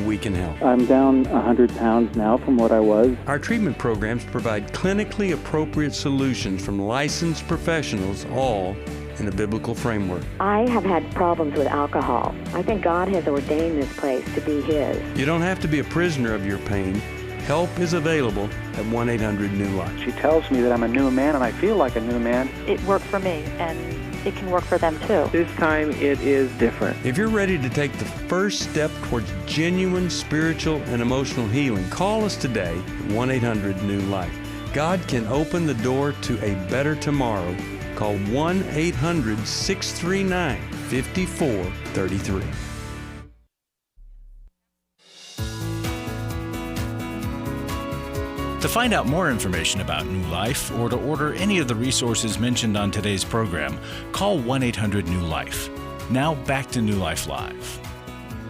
we can help. I'm down 100 pounds now from what I was. Our treatment programs provide clinically appropriate solutions from licensed professionals, all in a biblical framework. I have had problems with alcohol. I think God has ordained this place to be His. You don't have to be a prisoner of your pain. Help is available at 1-800-NEW-LIFE. She tells me that I'm a new man, and I feel like a new man. It worked for me, and it can work for them too. This time it is different. If you're ready to take the first step towards genuine spiritual and emotional healing, call us today at 1-800-NEW-LIFE. God can open the door to a better tomorrow. Call 1-800-639-5433. To find out more information about New Life or to order any of the resources mentioned on today's program, call 1-800-NEW-LIFE. Now back to New Life Live.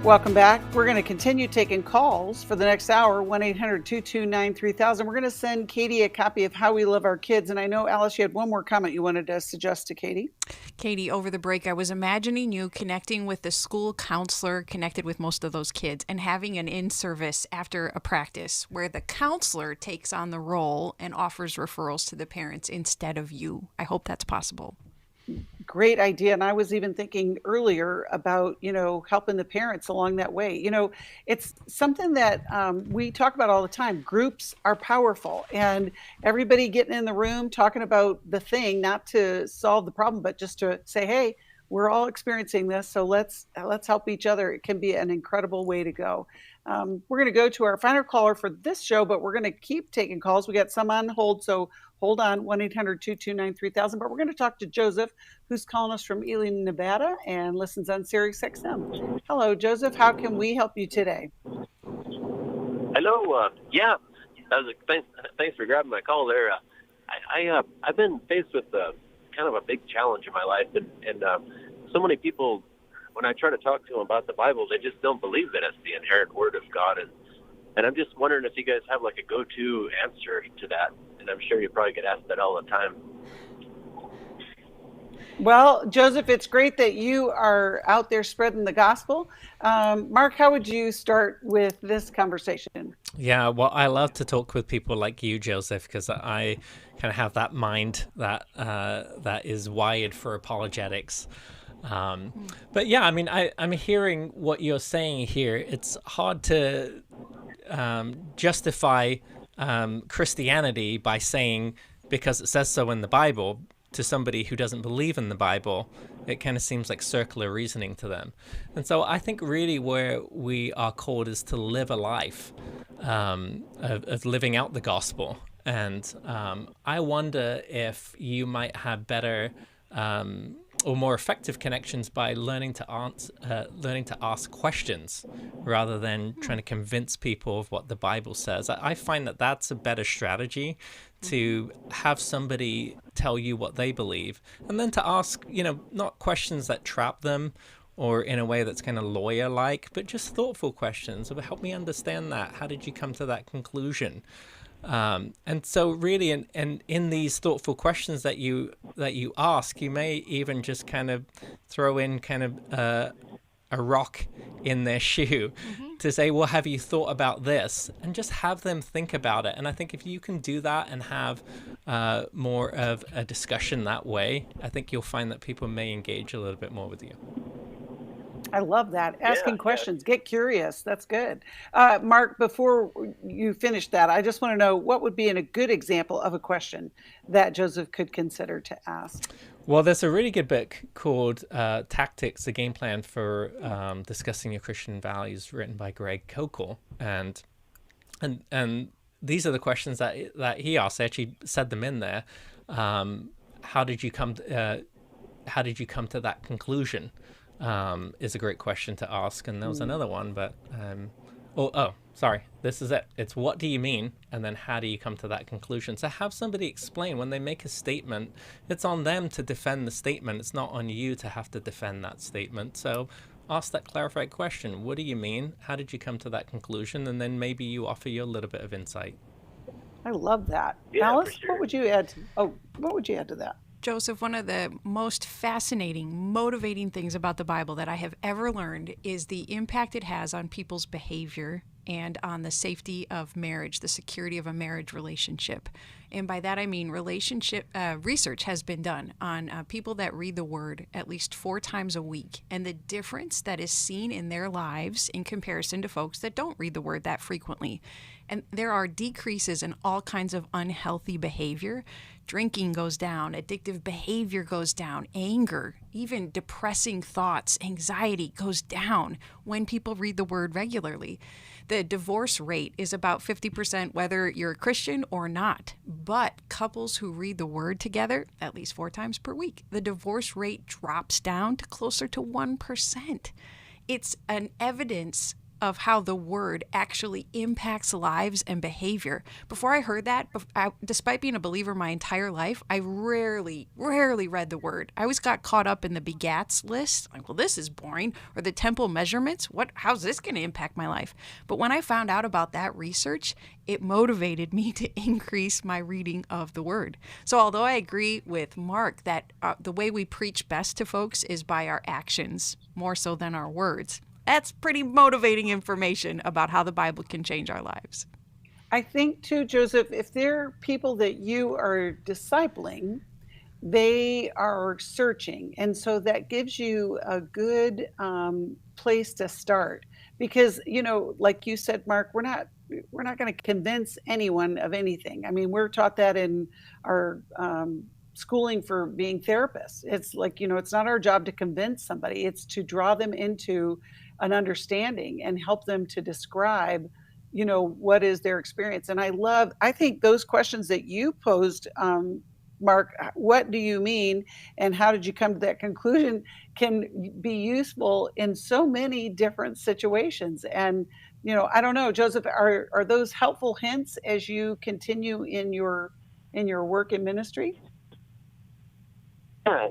Welcome back. We're going to continue taking calls for the next hour, 1-800-229-3000. We're going to send Katie a copy of How We Love Our Kids. And I know, Alice, you had one more comment you wanted to suggest to Katie. Katie, over the break, I was imagining you connecting with the school counselor connected with most of those kids and having an in-service after a practice where the counselor takes on the role and offers referrals to the parents instead of you. I hope that's possible. Great idea. And I was even thinking earlier about, helping the parents along that way. It's something that we talk about all the time. Groups are powerful, and everybody getting in the room talking about the thing, not to solve the problem, but just to say, hey, we're all experiencing this. So let's help each other. It can be an incredible way to go. We're going to go to our final caller for this show, but we're going to keep taking calls. We got some on hold, so hold on, 1-800-229-3000. But we're going to talk to Joseph, who's calling us from Ely, Nevada, and listens on Sirius XM. Hello, Joseph. How can we help you today? Hello. Thanks for grabbing my call there. I've been faced with kind of a big challenge in my life, and so many people, when I try to talk to them about the Bible, they just don't believe that it's the inerrant Word of God. And I'm just wondering if you guys have like a go-to answer to that. And I'm sure you probably get asked that all the time. Well, Joseph, it's great that you are out there spreading the gospel. Marc, how would you start with this conversation? Yeah, well, I love to talk with people like you, Joseph, because I kind of have that mind that is wired for apologetics. But yeah, I mean, I'm hearing what you're saying here. It's hard to justify Christianity by saying, because it says so in the Bible, to somebody who doesn't believe in the Bible. It kind of seems like circular reasoning to them. And so I think really where we are called is to live a life of living out the gospel. And I wonder if you might have better or more effective connections by learning to ask questions rather than trying to convince people of what the Bible says. I find that that's a better strategy, to have somebody tell you what they believe, and then to ask, not questions that trap them or in a way that's kind of lawyer-like, but just thoughtful questions of help me understand that. How did you come to that conclusion? And so really in these thoughtful questions that you ask, you may even just kind of throw in kind of a rock in their shoe to say, well, have you thought about this? And just have them think about it. And I think if you can do that and have more of a discussion that way, I think you'll find that people may engage a little bit more with you. I love that. Asking questions. Get curious. That's good. Marc, before you finish that, I just want to know what would be a good example of a question that Joseph could consider to ask. Well, there's a really good book called Tactics, a Game Plan for Discussing Your Christian Values, written by Greg Koukl. And these are the questions that he asked. I actually said them in there. How did you come to that conclusion? Is a great question to ask. And there was another one, but sorry, this is it. It's what do you mean? And then how do you come to that conclusion? So have somebody explain when they make a statement. It's on them to defend the statement. It's not on you to have to defend that statement. So ask that clarified question. What do you mean? How did you come to that conclusion? And then maybe you offer you a little bit of insight. I love that. Yeah, Alice, for sure. what would you add to that? Joseph, one of the most fascinating, motivating things about the Bible that I have ever learned is the impact it has on people's behavior and on the safety of marriage, the security of a marriage relationship. And by that I mean research has been done on people that read the Word at least 4 times a week, and the difference that is seen in their lives in comparison to folks that don't read the Word that frequently. And there are decreases in all kinds of unhealthy behavior. Drinking goes down, addictive behavior goes down, anger, even depressing thoughts, anxiety goes down when people read the Word regularly. The divorce rate is about 50% whether you're a Christian or not. But couples who read the Word together at least 4 times per week, the divorce rate drops down to closer to 1%. It's an evidence of how the word actually impacts lives and behavior. Before I heard that, despite being a believer my entire life, I rarely read the word. I always got caught up in the begats list. Like, well, this is boring. Or the temple measurements. How's this going to impact my life? But when I found out about that research, it motivated me to increase my reading of the word. So although I agree with Marc that the way we preach best to folks is by our actions more so than our words, that's pretty motivating information about how the Bible can change our lives. I think too, Joseph, if there are people that you are discipling, they are searching. And so that gives you a good place to start. Because, like you said, Marc, we're not going to convince anyone of anything. I mean, we're taught that in our schooling for being therapists. It's like, it's not our job to convince somebody. It's to draw them into an understanding and help them to describe, what is their experience. And I think those questions that you posed, Marc, what do you mean and how did you come to that conclusion, can be useful in so many different situations. And, I don't know, Joseph, are those helpful hints as you continue in your work in ministry?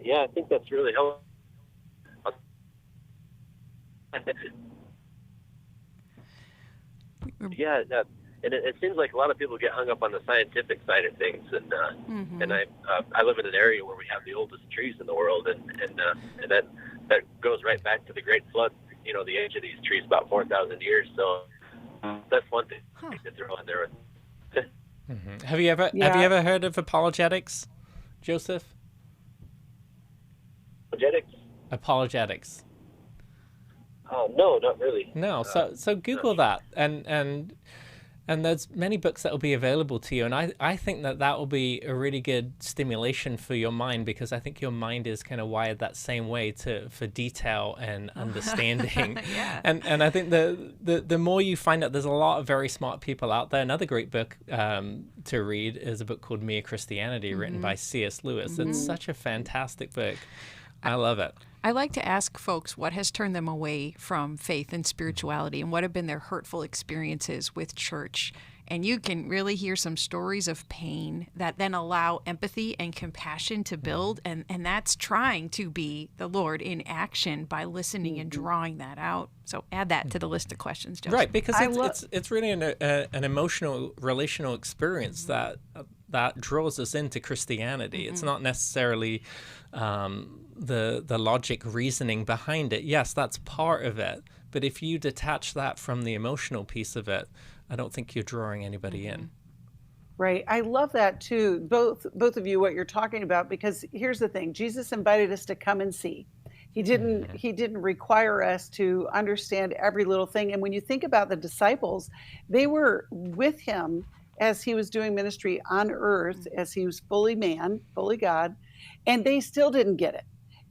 Yeah, I think that's really helpful. Yeah, and it seems like a lot of people get hung up on the scientific side of things, and I live in an area where we have the oldest trees in the world, and that goes right back to the Great Flood. The age of these trees about 4,000 years. So that's one thing to throw in there. Mm-hmm. Have you ever heard of apologetics, Joseph? Apologetics. No, not really. No, so Google that, and there's many books that will be available to you, and I think that will be a really good stimulation for your mind, because I think your mind is kind of wired that same way for detail and understanding. Yeah. And I think the more you find out, there's a lot of very smart people out there. Another great book to read is a book called Mere Christianity, written by C.S. Lewis. It's such a fantastic book. I love it. I like to ask folks what has turned them away from faith and spirituality and what have been their hurtful experiences with church. And you can really hear some stories of pain that then allow empathy and compassion to build. And that's trying to be the Lord in action by listening and drawing that out. So add that to the list of questions, Joseph. Right, because it's really an emotional, relational experience that draws us into Christianity. It's not necessarily the logic reasoning behind it. Yes, that's part of it. But if you detach that from the emotional piece of it, I don't think you're drawing anybody in. Right. I love that too. Both of you, what you're talking about, because here's the thing. Jesus invited us to come and see. He didn't require us to understand every little thing. And when you think about the disciples, they were with him as he was doing ministry on earth, as he was fully man, fully God, and they still didn't get it.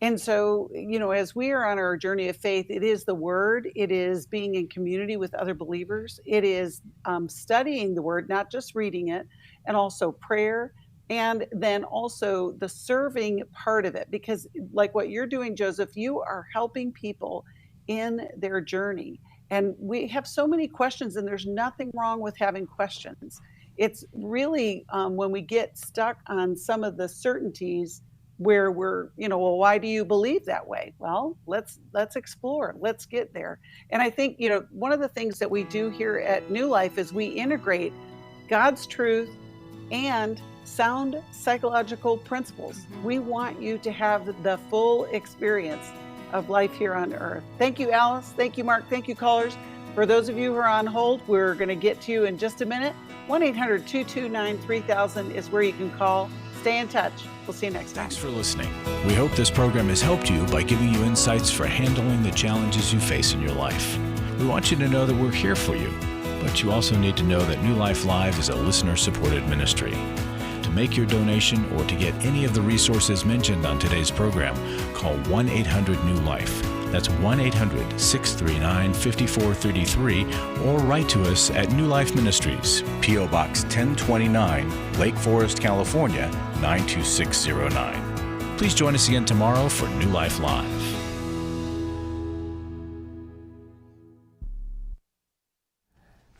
And so, as we are on our journey of faith, it is the word, it is being in community with other believers, it is studying the word, not just reading it, and also prayer, and then also the serving part of it. Because like what you're doing, Joseph, you are helping people in their journey. And we have so many questions, and there's nothing wrong with having questions. It's really when we get stuck on some of the certainties where we're, well, why do you believe that way? Well, let's explore, let's get there. And I think, one of the things that we do here at New Life is we integrate God's truth and sound psychological principles. We want you to have the full experience of life here on earth. Thank you, Alice. Thank you, Marc. Thank you, callers. For those of you who are on hold, we're going to get to you in just a minute. 1-800-229-3000 is where you can call. Stay in touch. We'll see you next time. Thanks for listening. We hope this program has helped you by giving you insights for handling the challenges you face in your life. We want you to know that we're here for you, but you also need to know that New Life Live is a listener-supported ministry. To make your donation or to get any of the resources mentioned on today's program, call 1-800-NEW-LIFE. That's 1-800-639-5433, or write to us at New Life Ministries, P.O. Box 1029, Lake Forest, California, 92609. Please join us again tomorrow for New Life Live.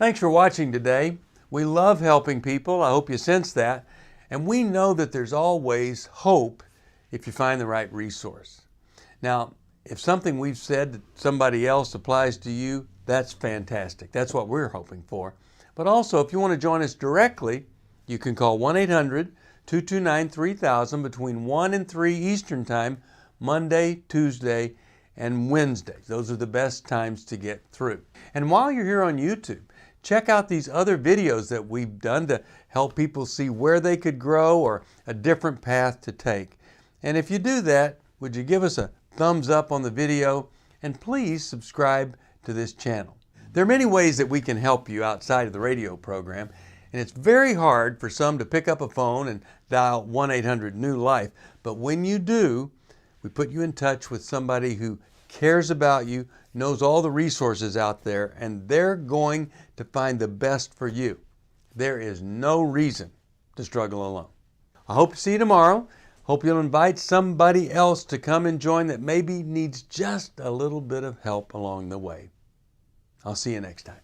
Thanks for watching today. We love helping people. I hope you sense that. And we know that there's always hope if you find the right resource. Now, if something we've said to somebody else applies to you, that's fantastic. That's what we're hoping for. But also, if you want to join us directly, you can call 1-800-229-3000 between 1 and 3 Eastern Time, Monday, Tuesday, and Wednesday. Those are the best times to get through. And while you're here on YouTube, check out these other videos that we've done to help people see where they could grow or a different path to take. And if you do that, would you give us a thumbs up on the video, and please subscribe to this channel. There are many ways that we can help you outside of the radio program, and it's very hard for some to pick up a phone and dial 1-800-NEW-LIFE, but when you do, we put you in touch with somebody who cares about you, knows all the resources out there, and they're going to find the best for you. There is no reason to struggle alone. I hope to see you tomorrow. Hope you'll invite somebody else to come and join that maybe needs just a little bit of help along the way. I'll see you next time.